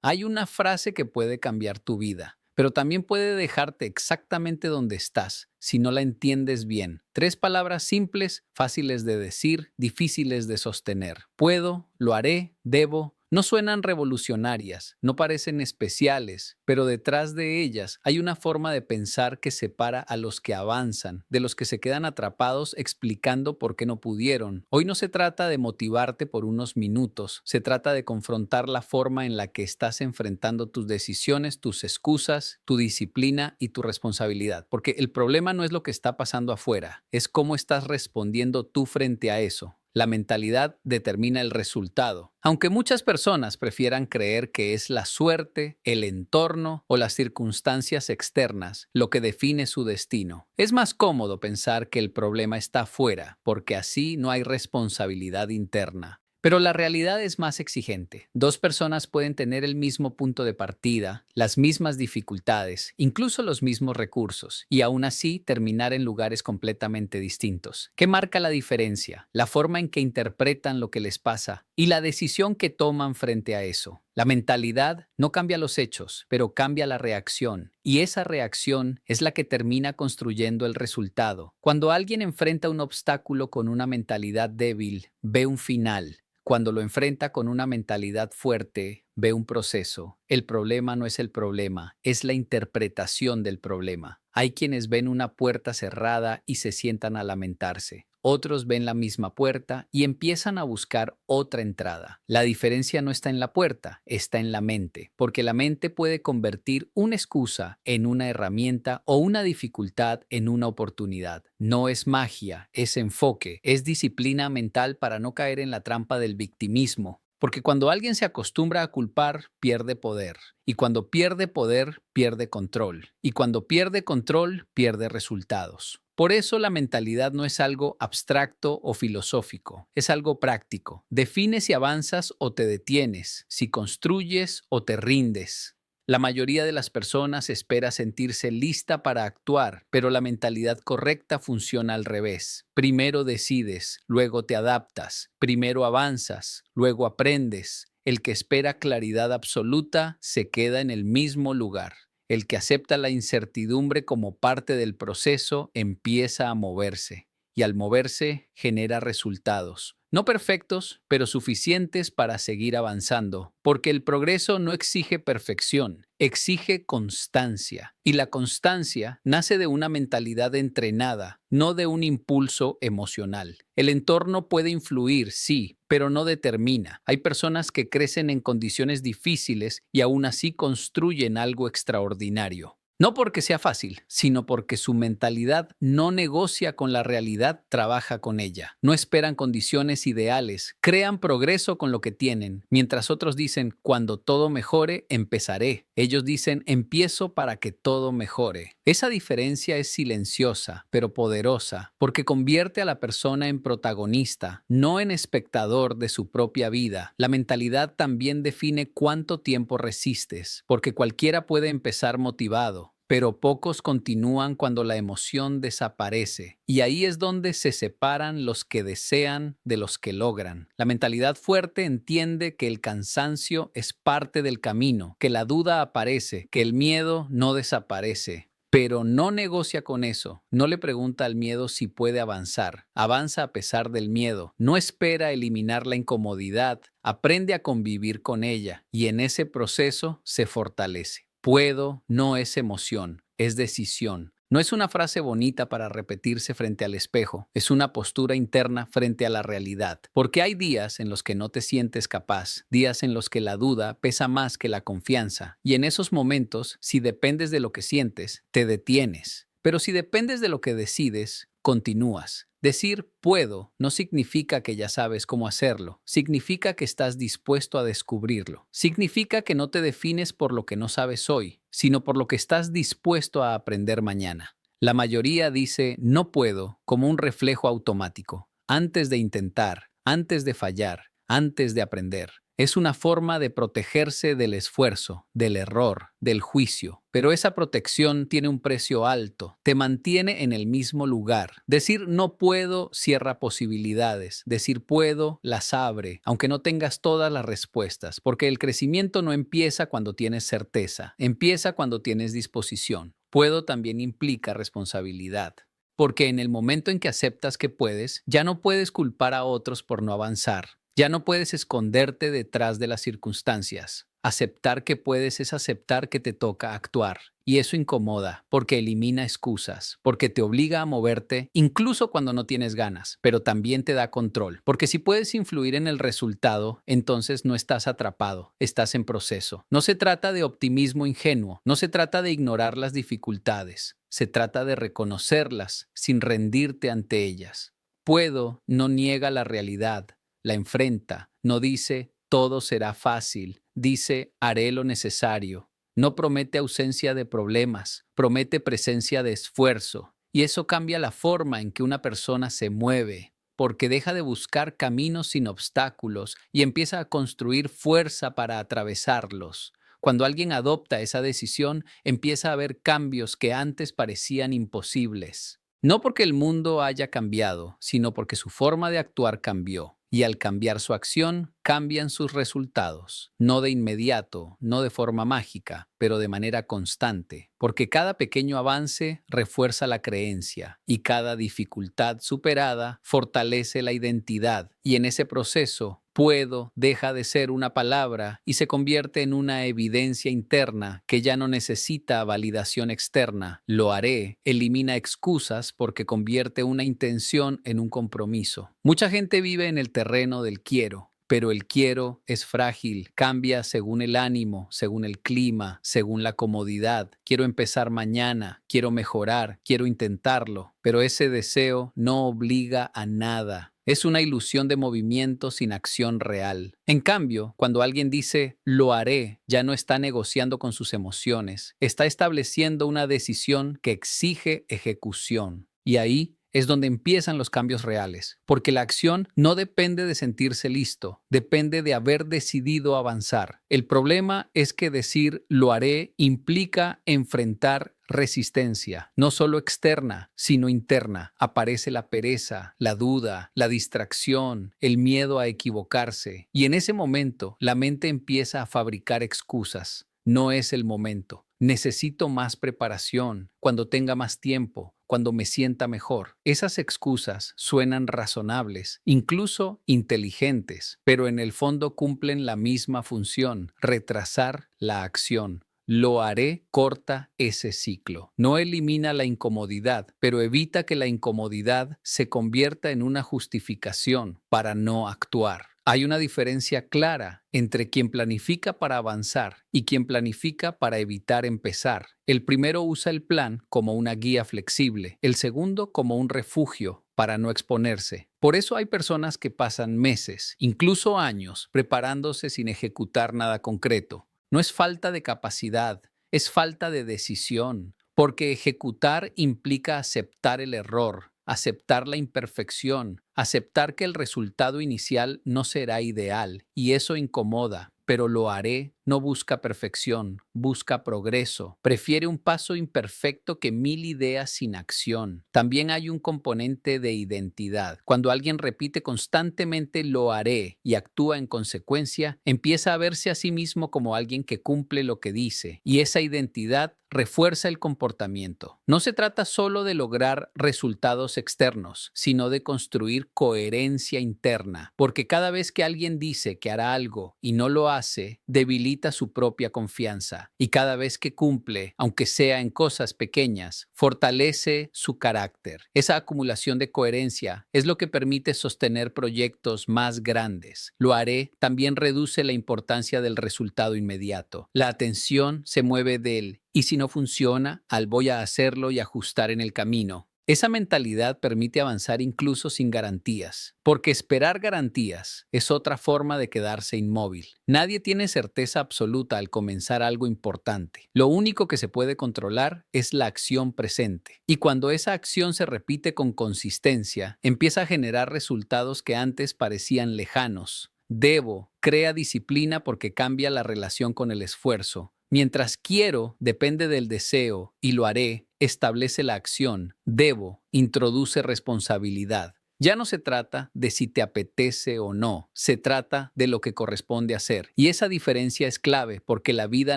Hay una frase que puede cambiar tu vida, pero también puede dejarte exactamente donde estás si no la entiendes bien. Tres palabras simples, fáciles de decir, difíciles de sostener. Puedo, lo haré, debo. No suenan revolucionarias, no parecen especiales, pero detrás de ellas hay una forma de pensar que separa a los que avanzan de los que se quedan atrapados explicando por qué no pudieron. Hoy no se trata de motivarte por unos minutos, se trata de confrontar la forma en la que estás enfrentando tus decisiones, tus excusas, tu disciplina y tu responsabilidad, porque el problema no es lo que está pasando afuera, es cómo estás respondiendo tú frente a eso. La mentalidad determina el resultado. Aunque muchas personas prefieran creer que es la suerte, el entorno o las circunstancias externas lo que define su destino, es más cómodo pensar que el problema está afuera, porque así no hay responsabilidad interna. Pero la realidad es más exigente. Dos personas pueden tener el mismo punto de partida, las mismas dificultades, incluso los mismos recursos, y aún así terminar en lugares completamente distintos. ¿Qué marca la diferencia? La forma en que interpretan lo que les pasa y la decisión que toman frente a eso. La mentalidad no cambia los hechos, pero cambia la reacción, y esa reacción es la que termina construyendo el resultado. Cuando alguien enfrenta un obstáculo con una mentalidad débil, ve un final. Cuando lo enfrenta con una mentalidad fuerte, ve un proceso. El problema no es el problema, es la interpretación del problema. Hay quienes ven una puerta cerrada y se sientan a lamentarse. Otros ven la misma puerta y empiezan a buscar otra entrada. La diferencia no está en la puerta, está en la mente, porque la mente puede convertir una excusa en una herramienta o una dificultad en una oportunidad. No es magia, es enfoque, es disciplina mental para no caer en la trampa del victimismo. Porque cuando alguien se acostumbra a culpar, pierde poder. Y cuando pierde poder, pierde control. Y cuando pierde control, pierde resultados. Por eso la mentalidad no es algo abstracto o filosófico, es algo práctico. Define si avanzas o te detienes, si construyes o te rindes. La mayoría de las personas espera sentirse lista para actuar, pero la mentalidad correcta funciona al revés. Primero decides, luego te adaptas, primero avanzas, luego aprendes. El que espera claridad absoluta se queda en el mismo lugar. El que acepta la incertidumbre como parte del proceso empieza a moverse, y al moverse genera resultados. No perfectos, pero suficientes para seguir avanzando, porque el progreso no exige perfección, exige constancia. Y la constancia nace de una mentalidad entrenada, no de un impulso emocional. El entorno puede influir, sí, pero no determina. Hay personas que crecen en condiciones difíciles y aún así construyen algo extraordinario. No porque sea fácil, sino porque su mentalidad no negocia con la realidad, trabaja con ella. No esperan condiciones ideales, crean progreso con lo que tienen, mientras otros dicen, cuando todo mejore, empezaré. Ellos dicen, empiezo para que todo mejore. Esa diferencia es silenciosa, pero poderosa, porque convierte a la persona en protagonista, no en espectador de su propia vida. La mentalidad también define cuánto tiempo resistes, porque cualquiera puede empezar motivado, pero pocos continúan cuando la emoción desaparece. Y ahí es donde se separan los que desean de los que logran. La mentalidad fuerte entiende que el cansancio es parte del camino, que la duda aparece, que el miedo no desaparece. Pero no negocia con eso, no le pregunta al miedo si puede avanzar, avanza a pesar del miedo, no espera eliminar la incomodidad, aprende a convivir con ella y en ese proceso se fortalece. Puedo no es emoción, es decisión. No es una frase bonita para repetirse frente al espejo, es una postura interna frente a la realidad. Porque hay días en los que no te sientes capaz, días en los que la duda pesa más que la confianza. Y en esos momentos, si dependes de lo que sientes, te detienes. Pero si dependes de lo que decides, continúas. Decir puedo no significa que ya sabes cómo hacerlo, significa que estás dispuesto a descubrirlo. Significa que no te defines por lo que no sabes hoy, sino por lo que estás dispuesto a aprender mañana. La mayoría dice no puedo como un reflejo automático, antes de intentar, antes de fallar, antes de aprender. Es una forma de protegerse del esfuerzo, del error, del juicio. Pero esa protección tiene un precio alto. Te mantiene en el mismo lugar. Decir no puedo cierra posibilidades. Decir puedo las abre, aunque no tengas todas las respuestas. Porque el crecimiento no empieza cuando tienes certeza. Empieza cuando tienes disposición. Puedo también implica responsabilidad. Porque en el momento en que aceptas que puedes, ya no puedes culpar a otros por no avanzar. Ya no puedes esconderte detrás de las circunstancias. Aceptar que puedes es aceptar que te toca actuar. Y eso incomoda, porque elimina excusas, porque te obliga a moverte incluso cuando no tienes ganas, pero también te da control. Porque si puedes influir en el resultado, entonces no estás atrapado, estás en proceso. No se trata de optimismo ingenuo, no se trata de ignorar las dificultades, se trata de reconocerlas sin rendirte ante ellas. Puedo no niega la realidad, la enfrenta, no dice todo será fácil, dice haré lo necesario. No promete ausencia de problemas, promete presencia de esfuerzo. Y eso cambia la forma en que una persona se mueve, porque deja de buscar caminos sin obstáculos y empieza a construir fuerza para atravesarlos. Cuando alguien adopta esa decisión, empieza a haber cambios que antes parecían imposibles. No porque el mundo haya cambiado, sino porque su forma de actuar cambió. Y al cambiar su acción, cambian sus resultados. No de inmediato, no de forma mágica, pero de manera constante. Porque cada pequeño avance refuerza la creencia y cada dificultad superada fortalece la identidad. Y en ese proceso, puedo deja de ser una palabra y se convierte en una evidencia interna que ya no necesita validación externa. Lo haré, elimina excusas porque convierte una intención en un compromiso. Mucha gente vive en el terreno del quiero. Pero el quiero es frágil, cambia según el ánimo, según el clima, según la comodidad. Quiero empezar mañana, quiero mejorar, quiero intentarlo, pero ese deseo no obliga a nada. Es una ilusión de movimiento sin acción real. En cambio, cuando alguien dice lo haré, ya no está negociando con sus emociones, está estableciendo una decisión que exige ejecución. Y ahí es donde empiezan los cambios reales, porque la acción no depende de sentirse listo, depende de haber decidido avanzar. El problema es que decir lo haré implica enfrentar resistencia, no solo externa, sino interna. Aparece la pereza, la duda, la distracción, el miedo a equivocarse, y en ese momento la mente empieza a fabricar excusas. No es el momento. Necesito más preparación, cuando tenga más tiempo, cuando me sienta mejor. Esas excusas suenan razonables, incluso inteligentes, pero en el fondo cumplen la misma función, retrasar la acción. Lo haré corta ese ciclo. No elimina la incomodidad, pero evita que la incomodidad se convierta en una justificación para no actuar. Hay una diferencia clara entre quien planifica para avanzar y quien planifica para evitar empezar. El primero usa el plan como una guía flexible, el segundo como un refugio para no exponerse. Por eso hay personas que pasan meses, incluso años, preparándose sin ejecutar nada concreto. No es falta de capacidad, es falta de decisión, porque ejecutar implica aceptar el error, aceptar la imperfección, aceptar que el resultado inicial no será ideal, y eso incomoda, pero lo haré. No busca perfección, busca progreso. Prefiere un paso imperfecto que 1000 ideas sin acción. También hay un componente de identidad. Cuando alguien repite constantemente lo haré y actúa en consecuencia, empieza a verse a sí mismo como alguien que cumple lo que dice, y esa identidad refuerza el comportamiento. No se trata solo de lograr resultados externos, sino de construir coherencia interna, porque cada vez que alguien dice que hará algo y no lo hace, debilita su propia confianza, y cada vez que cumple, aunque sea en cosas pequeñas, fortalece su carácter. Esa acumulación de coherencia es lo que permite sostener proyectos más grandes. Lo haré también reduce la importancia del resultado inmediato. La atención se mueve del y si no funciona, al voy a hacerlo y ajustar en el camino. Esa mentalidad permite avanzar incluso sin garantías, porque esperar garantías es otra forma de quedarse inmóvil. Nadie tiene certeza absoluta al comenzar algo importante. Lo único que se puede controlar es la acción presente. Y cuando esa acción se repite con consistencia, empieza a generar resultados que antes parecían lejanos. Debo crea disciplina porque cambia la relación con el esfuerzo. Mientras quiero depende del deseo y lo haré, establece la acción. Debo introduce responsabilidad. Ya no se trata de si te apetece o no, se trata de lo que corresponde hacer. Y esa diferencia es clave porque la vida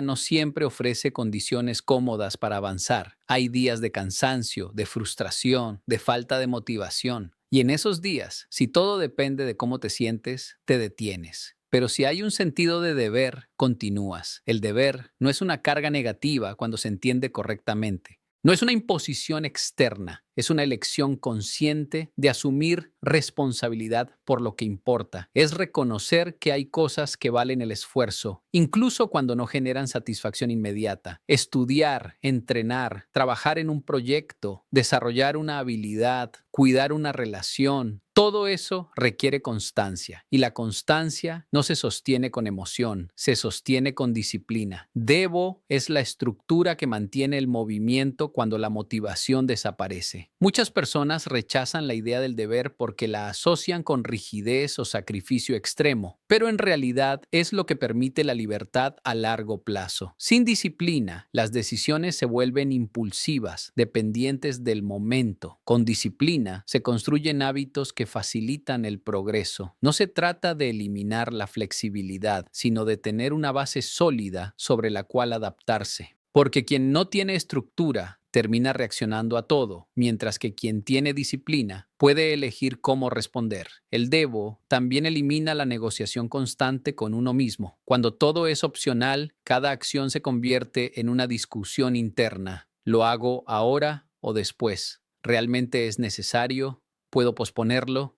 no siempre ofrece condiciones cómodas para avanzar. Hay días de cansancio, de frustración, de falta de motivación. Y en esos días, si todo depende de cómo te sientes, te detienes. Pero si hay un sentido de deber, continúas. El deber no es una carga negativa cuando se entiende correctamente. No es una imposición externa, es una elección consciente de asumir responsabilidad por lo que importa. Es reconocer que hay cosas que valen el esfuerzo, incluso cuando no generan satisfacción inmediata. Estudiar, entrenar, trabajar en un proyecto, desarrollar una habilidad, cuidar una relación. Todo eso requiere constancia y la constancia no se sostiene con emoción, se sostiene con disciplina. Debo es la estructura que mantiene el movimiento cuando la motivación desaparece. Muchas personas rechazan la idea del deber porque la asocian con rigidez o sacrificio extremo, pero en realidad es lo que permite la libertad a largo plazo. Sin disciplina, las decisiones se vuelven impulsivas, dependientes del momento. Con disciplina, se construyen hábitos que facilitan el progreso. No se trata de eliminar la flexibilidad, sino de tener una base sólida sobre la cual adaptarse. Porque quien no tiene estructura termina reaccionando a todo, mientras que quien tiene disciplina puede elegir cómo responder. El debo también elimina la negociación constante con uno mismo. Cuando todo es opcional, cada acción se convierte en una discusión interna. ¿Lo hago ahora o después? ¿Realmente es necesario? ¿Puedo posponerlo?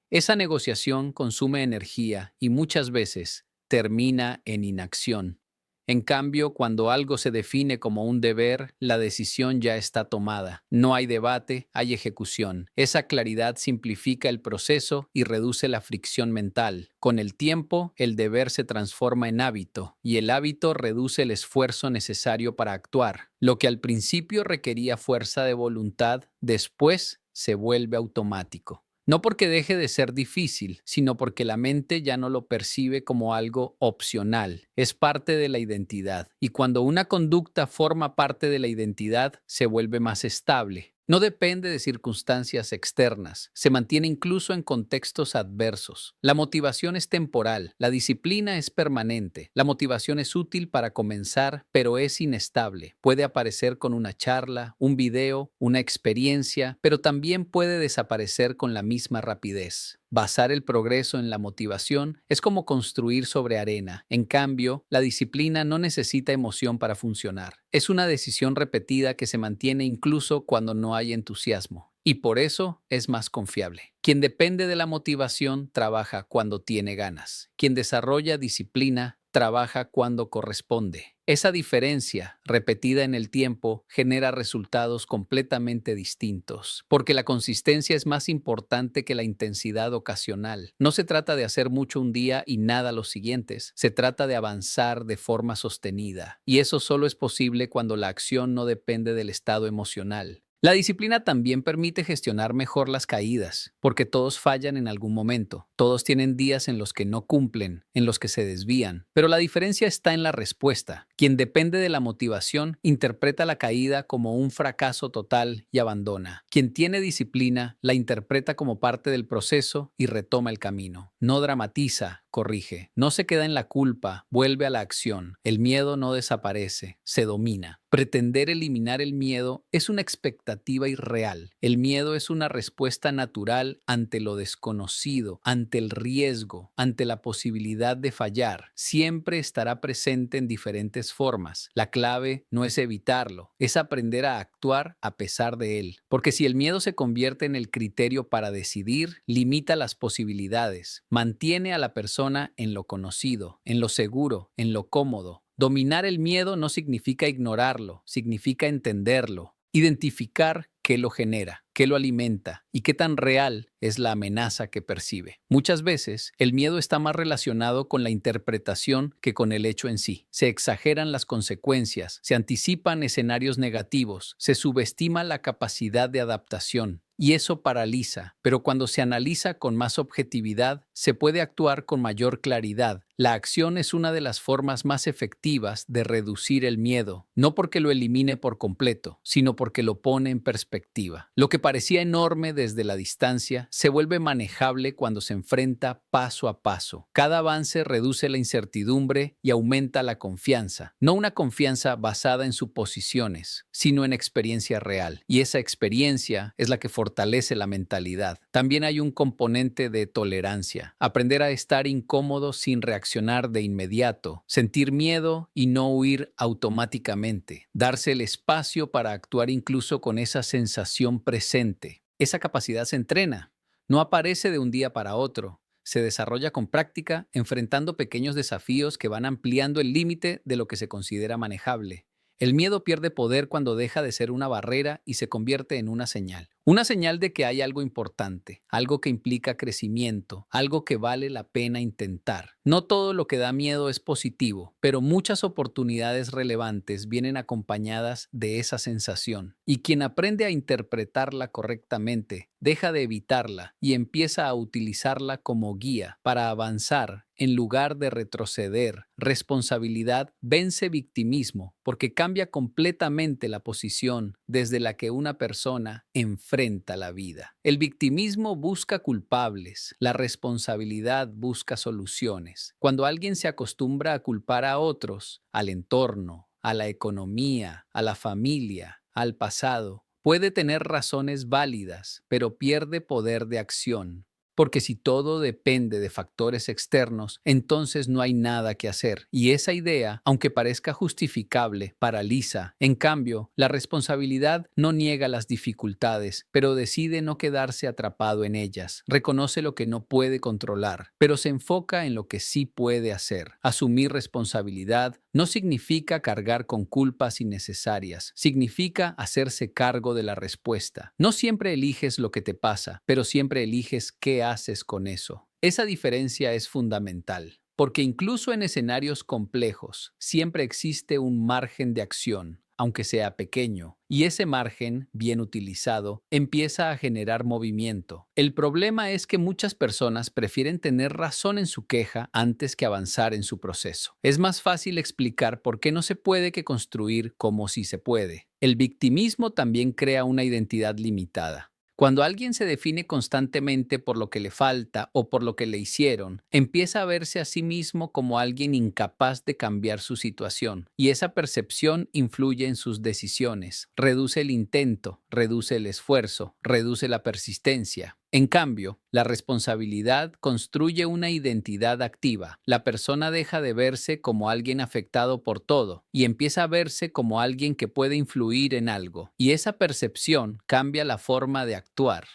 Esa negociación consume energía y muchas veces termina en inacción. En cambio, cuando algo se define como un deber, la decisión ya está tomada. No hay debate, hay ejecución. Esa claridad simplifica el proceso y reduce la fricción mental. Con el tiempo, el deber se transforma en hábito y el hábito reduce el esfuerzo necesario para actuar. Lo que al principio requería fuerza de voluntad, después se vuelve automático. No porque deje de ser difícil, sino porque la mente ya no lo percibe como algo opcional, es parte de la identidad. Y cuando una conducta forma parte de la identidad, se vuelve más estable. No depende de circunstancias externas, se mantiene incluso en contextos adversos. La motivación es temporal, la disciplina es permanente. La motivación es útil para comenzar, pero es inestable. Puede aparecer con una charla, un video, una experiencia, pero también puede desaparecer con la misma rapidez. Basar el progreso en la motivación es como construir sobre arena. En cambio, la disciplina no necesita emoción para funcionar. Es una decisión repetida que se mantiene incluso cuando no hay entusiasmo. Y por eso es más confiable. Quien depende de la motivación trabaja cuando tiene ganas. Quien desarrolla disciplina trabaja cuando corresponde. Esa diferencia, repetida en el tiempo, genera resultados completamente distintos, porque la consistencia es más importante que la intensidad ocasional. No se trata de hacer mucho un día y nada los siguientes, se trata de avanzar de forma sostenida, y eso solo es posible cuando la acción no depende del estado emocional. La disciplina también permite gestionar mejor las caídas, porque todos fallan en algún momento, todos tienen días en los que no cumplen, en los que se desvían, pero la diferencia está en la respuesta. Quien depende de la motivación interpreta la caída como un fracaso total y abandona. Quien tiene disciplina la interpreta como parte del proceso y retoma el camino. No dramatiza, corrige, no se queda en la culpa, vuelve a la acción. El miedo no desaparece, se domina. Pretender eliminar el miedo es una expectativa irreal. El miedo es una respuesta natural ante lo desconocido, ante el riesgo, ante la posibilidad de fallar. Siempre estará presente en diferentes formas. La clave no es evitarlo, es aprender a actuar a pesar de él. Porque si el miedo se convierte en el criterio para decidir, limita las posibilidades, mantiene a la persona en lo conocido, en lo seguro, en lo cómodo. Dominar el miedo no significa ignorarlo, significa entenderlo, identificar qué lo genera, qué lo alimenta y qué tan real es la amenaza que percibe. Muchas veces, el miedo está más relacionado con la interpretación que con el hecho en sí. Se exageran las consecuencias, se anticipan escenarios negativos, se subestima la capacidad de adaptación. y eso paraliza, pero cuando se analiza con más objetividad, se puede actuar con mayor claridad. La acción es una de las formas más efectivas de reducir el miedo, no porque lo elimine por completo, sino porque lo pone en perspectiva. Lo que parecía enorme desde la distancia se vuelve manejable cuando se enfrenta paso a paso. Cada avance reduce la incertidumbre y aumenta la confianza, no una confianza basada en suposiciones, sino en experiencia real. Y esa experiencia es la que fortalece la mentalidad. También hay un componente de tolerancia, aprender a estar incómodo sin reaccionar de inmediato, sentir miedo y no huir automáticamente, darse el espacio para actuar incluso con esa sensación presente. Esa capacidad se entrena, no aparece de un día para otro. Se desarrolla con práctica, enfrentando pequeños desafíos que van ampliando el límite de lo que se considera manejable. El miedo pierde poder cuando deja de ser una barrera y se convierte en una señal. Una señal de que hay algo importante, algo que implica crecimiento, algo que vale la pena intentar. No todo lo que da miedo es positivo, pero muchas oportunidades relevantes vienen acompañadas de esa sensación. Y quien aprende a interpretarla correctamente, deja de evitarla y empieza a utilizarla como guía para avanzar en lugar de retroceder. Responsabilidad vence victimismo porque cambia completamente la posición desde la que una persona enfrenta la vida. El victimismo busca culpables, la responsabilidad busca soluciones. Cuando alguien se acostumbra a culpar a otros, al entorno, a la economía, a la familia, al pasado, puede tener razones válidas, pero pierde poder de acción. Porque si todo depende de factores externos, entonces no hay nada que hacer. Y esa idea, aunque parezca justificable, paraliza. En cambio, la responsabilidad no niega las dificultades, pero decide no quedarse atrapado en ellas. Reconoce lo que no puede controlar, pero se enfoca en lo que sí puede hacer. Asumir responsabilidad no significa cargar con culpas innecesarias, significa hacerse cargo de la respuesta. No siempre eliges lo que te pasa, pero siempre eliges qué haces con eso. Esa diferencia es fundamental, porque incluso en escenarios complejos, siempre existe un margen de acción, aunque sea pequeño, y ese margen, bien utilizado, empieza a generar movimiento. El problema es que muchas personas prefieren tener razón en su queja antes que avanzar en su proceso. Es más fácil explicar por qué no se puede que construir como si se puede. El victimismo también crea una identidad limitada. Cuando alguien se define constantemente por lo que le falta o por lo que le hicieron, empieza a verse a sí mismo como alguien incapaz de cambiar su situación, y esa percepción influye en sus decisiones, reduce el intento, reduce el esfuerzo, reduce la persistencia. En cambio, la responsabilidad construye una identidad activa. La persona deja de verse como alguien afectado por todo y empieza a verse como alguien que puede influir en algo. Y esa percepción cambia la forma de actuar.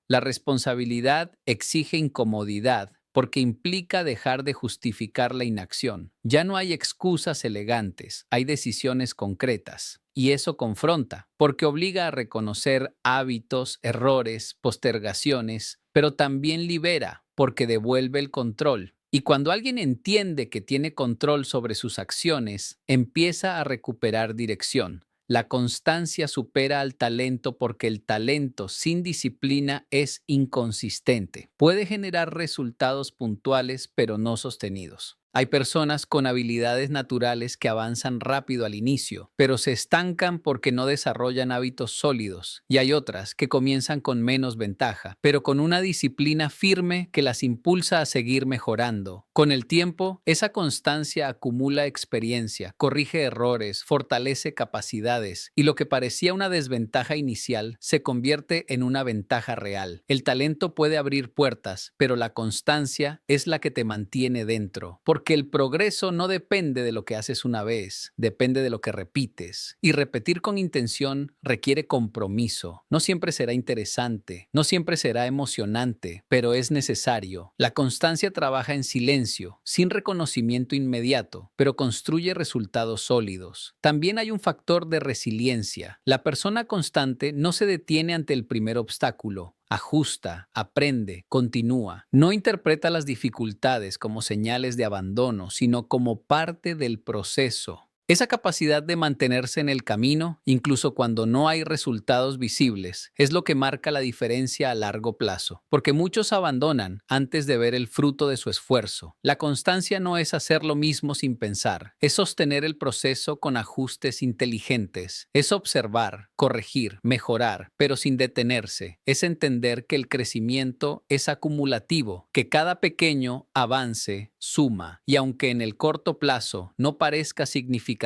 La responsabilidad exige incomodidad porque implica dejar de justificar la inacción. Ya no hay excusas elegantes, hay decisiones concretas. Y eso confronta, porque obliga a reconocer hábitos, errores, postergaciones, pero también libera, porque devuelve el control. Y cuando alguien entiende que tiene control sobre sus acciones, empieza a recuperar dirección. La constancia supera al talento porque el talento sin disciplina es inconsistente. Puede generar resultados puntuales, pero no sostenidos. Hay personas con habilidades naturales que avanzan rápido al inicio, pero se estancan porque no desarrollan hábitos sólidos. Y hay otras que comienzan con menos ventaja, pero con una disciplina firme que las impulsa a seguir mejorando. Con el tiempo, esa constancia acumula experiencia, corrige errores, fortalece capacidades, y lo que parecía una desventaja inicial se convierte en una ventaja real. El talento puede abrir puertas, pero la constancia es la que te mantiene dentro. Porque el progreso no depende de lo que haces una vez, depende de lo que repites. Y repetir con intención requiere compromiso. No siempre será interesante, no siempre será emocionante, pero es necesario. La constancia trabaja en silencio, sin reconocimiento inmediato, pero construye resultados sólidos. También hay un factor de resiliencia. La persona constante no se detiene ante el primer obstáculo. Ajusta, aprende, continúa. No interpreta las dificultades como señales de abandono, sino como parte del proceso. Esa capacidad de mantenerse en el camino, incluso cuando no hay resultados visibles, es lo que marca la diferencia a largo plazo, porque muchos abandonan antes de ver el fruto de su esfuerzo. La constancia no es hacer lo mismo sin pensar, es sostener el proceso con ajustes inteligentes, es observar, corregir, mejorar, pero sin detenerse, es entender que el crecimiento es acumulativo, que cada pequeño avance suma, y aunque en el corto plazo no parezca significativo,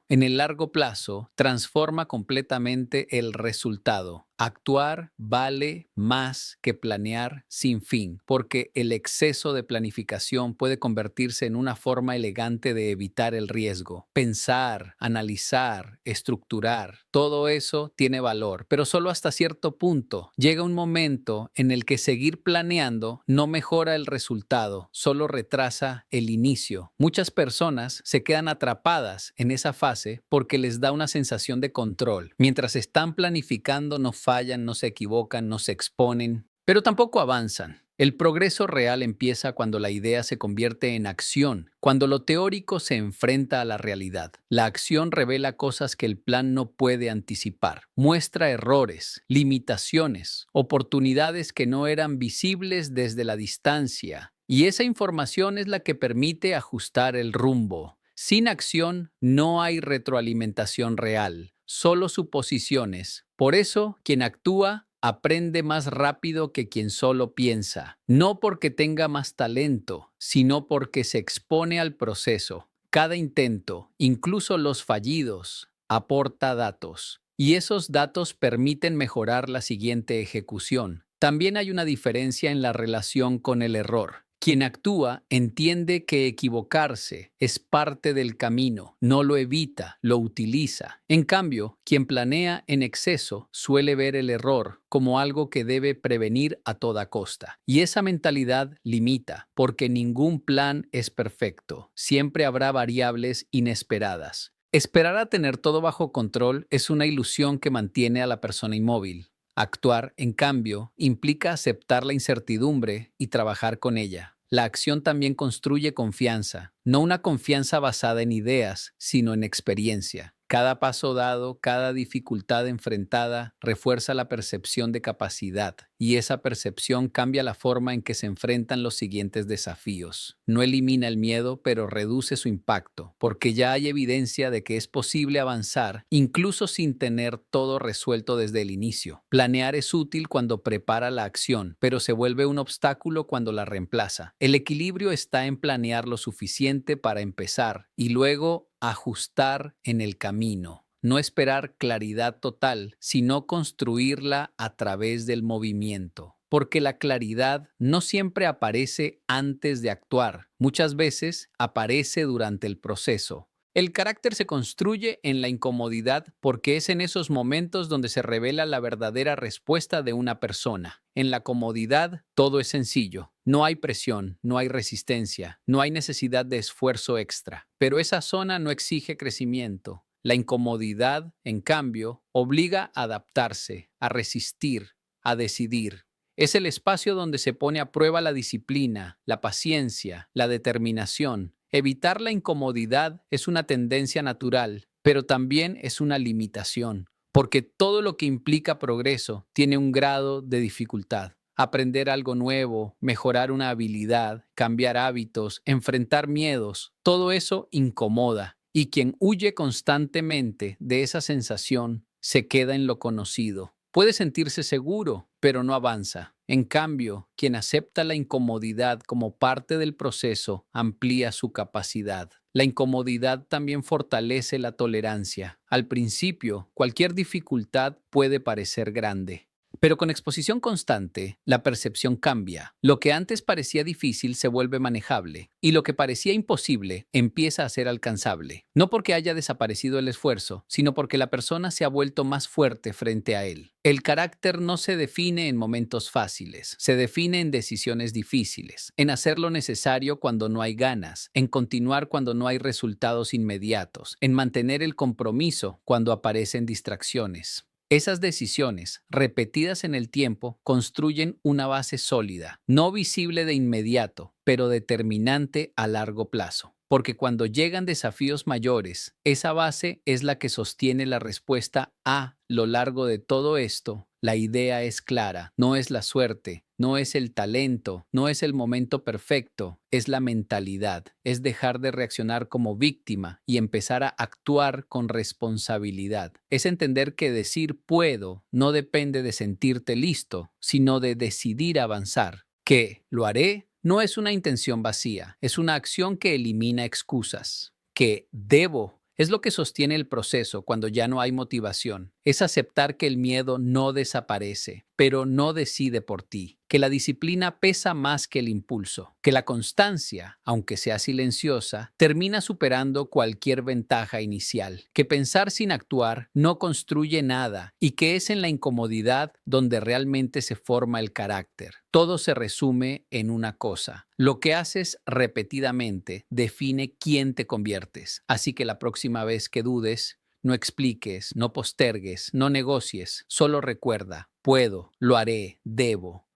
en el largo plazo transforma completamente el resultado. Actuar vale más que planear sin fin, porque el exceso de planificación puede convertirse en una forma elegante de evitar el riesgo. Pensar, analizar, estructurar, todo eso tiene valor, pero solo hasta cierto punto. Llega un momento en el que seguir planeando no mejora el resultado, solo retrasa el inicio. Muchas personas se quedan atrapadas en esa fase porque les da una sensación de control. Mientras están planificando, no fallan, no se equivocan, no se exponen, pero tampoco avanzan. El progreso real empieza cuando la idea se convierte en acción, cuando lo teórico se enfrenta a la realidad. La acción revela cosas que el plan no puede anticipar, muestra errores, limitaciones, oportunidades que no eran visibles desde la distancia, y esa información es la que permite ajustar el rumbo. Sin acción no hay retroalimentación real, solo suposiciones. Por eso, quien actúa aprende más rápido que quien solo piensa, no porque tenga más talento, sino porque se expone al proceso. Cada intento, incluso los fallidos, aporta datos, y esos datos permiten mejorar la siguiente ejecución. También hay una diferencia en la relación con el error. Quien actúa entiende que equivocarse es parte del camino, no lo evita, lo utiliza. En cambio, quien planea en exceso suele ver el error como algo que debe prevenir a toda costa. Y esa mentalidad limita, porque ningún plan es perfecto. Siempre habrá variables inesperadas. Esperar a tener todo bajo control es una ilusión que mantiene a la persona inmóvil. Actuar, en cambio, implica aceptar la incertidumbre y trabajar con ella. La acción también construye confianza, no una confianza basada en ideas, sino en experiencia. Cada paso dado, cada dificultad enfrentada, refuerza la percepción de capacidad, y esa percepción cambia la forma en que se enfrentan los siguientes desafíos. No elimina el miedo, pero reduce su impacto, porque ya hay evidencia de que es posible avanzar, incluso sin tener todo resuelto desde el inicio. Planear es útil cuando prepara la acción, pero se vuelve un obstáculo cuando la reemplaza. El equilibrio está en planear lo suficiente para empezar y luego ajustar en el camino. No esperar claridad total, sino construirla a través del movimiento. Porque la claridad no siempre aparece antes de actuar, muchas veces aparece durante el proceso. El carácter se construye en la incomodidad porque es en esos momentos donde se revela la verdadera respuesta de una persona. En la comodidad todo es sencillo. No hay presión, no hay resistencia, no hay necesidad de esfuerzo extra. Pero esa zona no exige crecimiento. La incomodidad, en cambio, obliga a adaptarse, a resistir, a decidir. Es el espacio donde se pone a prueba la disciplina, la paciencia, la determinación. Evitar la incomodidad es una tendencia natural, pero también es una limitación, porque todo lo que implica progreso tiene un grado de dificultad. Aprender algo nuevo, mejorar una habilidad, cambiar hábitos, enfrentar miedos, todo eso incomoda, y quien huye constantemente de esa sensación se queda en lo conocido. Puede sentirse seguro, pero no avanza. En cambio, quien acepta la incomodidad como parte del proceso amplía su capacidad. La incomodidad también fortalece la tolerancia. Al principio, cualquier dificultad puede parecer grande. Pero con exposición constante, la percepción cambia. Lo que antes parecía difícil se vuelve manejable, y lo que parecía imposible empieza a ser alcanzable. No porque haya desaparecido el esfuerzo, sino porque la persona se ha vuelto más fuerte frente a él. El carácter no se define en momentos fáciles, se define en decisiones difíciles, en hacer lo necesario cuando no hay ganas, en continuar cuando no hay resultados inmediatos, en mantener el compromiso cuando aparecen distracciones. Esas decisiones, repetidas en el tiempo, construyen una base sólida, no visible de inmediato, pero determinante a largo plazo. Porque cuando llegan desafíos mayores, esa base es la que sostiene la respuesta a lo largo de todo esto. La idea es clara, no es la suerte, no es el talento, no es el momento perfecto, es la mentalidad, es dejar de reaccionar como víctima y empezar a actuar con responsabilidad. Es entender que decir puedo no depende de sentirte listo, sino de decidir avanzar. Que lo haré no es una intención vacía, es una acción que elimina excusas. Que debo es lo que sostiene el proceso cuando ya no hay motivación. Es aceptar que el miedo no desaparece, pero no decide por ti. Que la disciplina pesa más que el impulso. Que la constancia, aunque sea silenciosa, termina superando cualquier ventaja inicial. Que pensar sin actuar no construye nada y que es en la incomodidad donde realmente se forma el carácter. Todo se resume en una cosa. Lo que haces repetidamente define quién te conviertes. Así que la próxima vez que dudes, no expliques, no postergues, no negocies, solo recuerda, puedo, lo haré, debo.